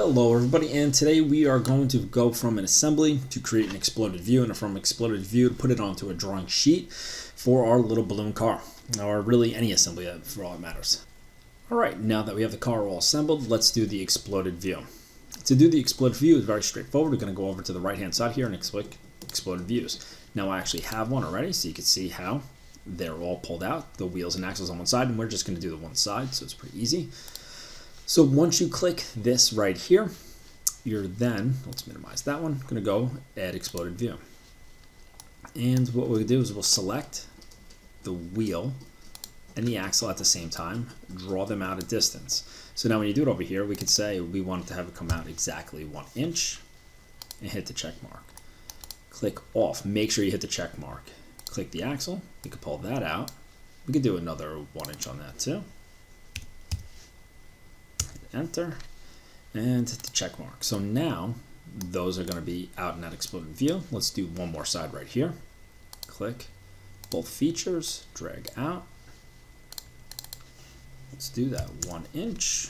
Hello everybody, and today we are going to go from an assembly to create an exploded view, and from exploded view to put it onto a drawing sheet for our little balloon car, or really any assembly for all that matters. Alright, now that we have the car all assembled, let's do the exploded view. To do the exploded view is very straightforward. We're going to go over to the right hand side here and click exploded views. Now I actually have one already, so you can see how they're all pulled out, the wheels and axles on one side, and we're just going to do the one side, so it's pretty easy. So once you click this right here, you're then, let's minimize that one, going to go add exploded view. And what we'll do is we'll select the wheel and the axle at the same time, draw them out a distance. So now when you do it over here, we could say we want it to have it come out exactly 1 inch and hit the check mark. Click off, make sure you hit the check mark. Click the axle, we could pull that out. We could do another 1 inch on that too. Enter and hit the check mark. So now those are going to be out in that exploded view. Let's do one more side right here. Click both features, drag out. Let's do that 1 inch,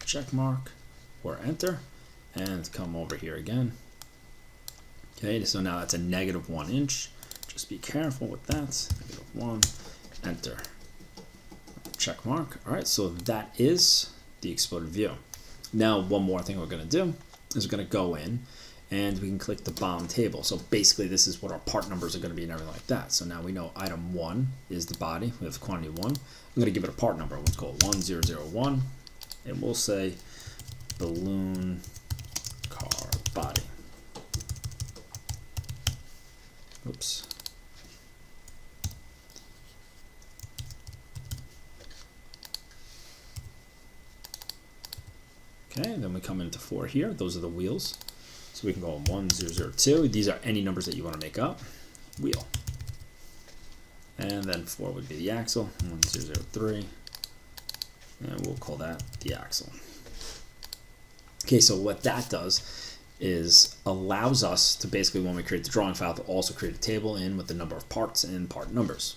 check mark or enter, and come over here again. Okay, so now that's a -1 inch. Just be careful with that. -1, enter, check mark. All right, so that is the exploded view. Now one more thing we're going to do is we're going to go in and we can click the BOM table. So basically this is what our part numbers are going to be and everything like that. So now we know item 1 is the body. We have quantity 1. I'm going to give it a part number. Let's call it 1001 and we'll say balloon car body. Oops. Okay, then we come into 4 here. Those are the wheels. So we can go on 1002. These are any numbers that you want to make up. Wheel. And then 4 would be the axle. 1003. And we'll call that the axle. Okay, so what that does is allows us to basically, when we create the drawing file, to also create a table in with the number of parts and part numbers.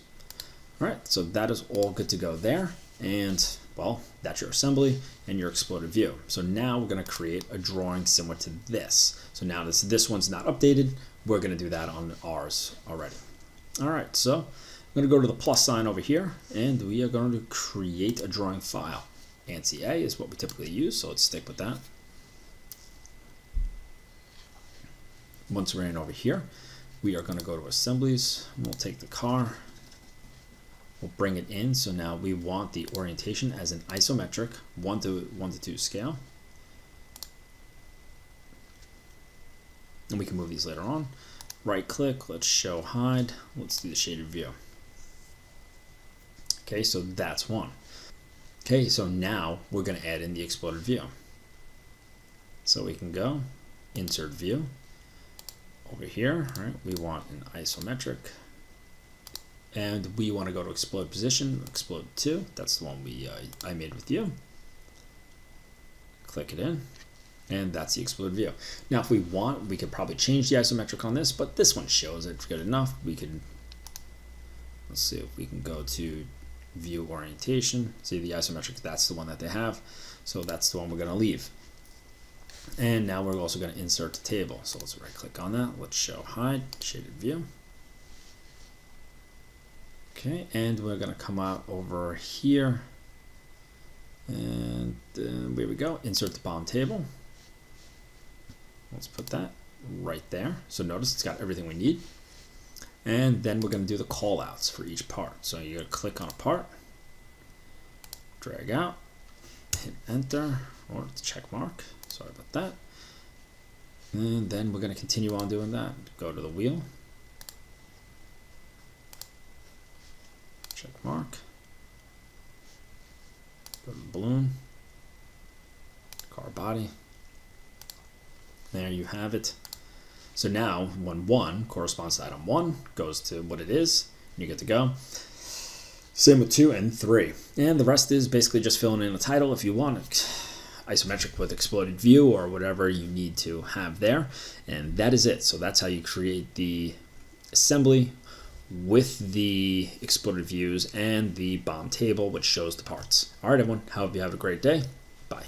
All right, so that is all good to go there. And well, that's your assembly and your exploded view. So now we're going to create a drawing similar to this. So now this one's not updated. We're going to do that on ours already. All right, so I'm going to go to the plus sign over here and we are going to create a drawing file. ANSI A is what we typically use, so let's stick with that. Once we're in over here, we are going to go to assemblies. We'll take the car. We'll bring it in. So now we want the orientation as an isometric 1 to 2 scale. And we can move these later on. Right click, let's show hide. Let's do the shaded view. Okay, so that's one. Okay, so now we're going to add in the exploded view. So we can go insert view. Over here, right, we want an isometric. And we want to go to explode position, explode 2. That's the one I made with you. Click it in, and that's the exploded view. Now, if we want, we could probably change the isometric on this, but this one shows it good enough. We can, let's see if we can go to view orientation. See the isometric, that's the one that they have. So that's the one we're going to leave. And now we're also going to insert the table. So let's right click on that. Let's show hide, shaded view. Okay, and we're going to come out over here, and there we go, insert the BOM table. Let's put that right there. So notice it's got everything we need. And then we're going to do the call outs for each part. So you're going to click on a part, drag out, hit enter, or check mark, sorry about that. And then we're going to continue on doing that. Go to the wheel. Check mark, go to the balloon, car body, there you have it. So now when 1 corresponds to item 1, goes to what it is, and you get to go. Same with 2 and 3. And the rest is basically just filling in a title if you want it. Isometric with exploded view or whatever you need to have there. And that is it. So that's how you create the assembly with the exploded views and the BOM table, which shows the parts. All right, everyone, hope you have a great day. Bye.